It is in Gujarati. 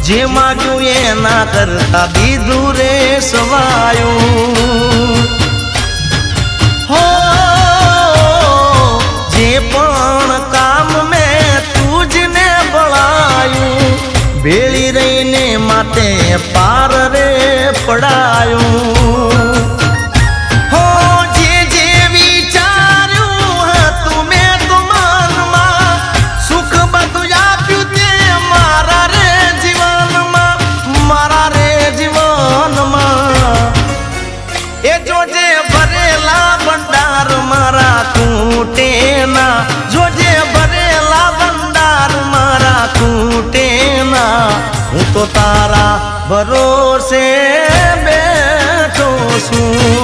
જે માગ્યું એના કરતા દીધું રે સવાયું હો જે પણ કામ મેં તુજને બળાયું ભેળી રહીને માતે પાર રે પડાયું હો જે જે વિચાર્યું હતું મેં તો મનમાં સુખ બધું આપ્યું તે મારા રે જીવનમાં એ જોજે ભરેલા ભંડાર મારા ખૂટે ના જોજે ભરેલા ભંડાર મારા ખૂટે ના હું તો તારા ભરોસે બેઠો છું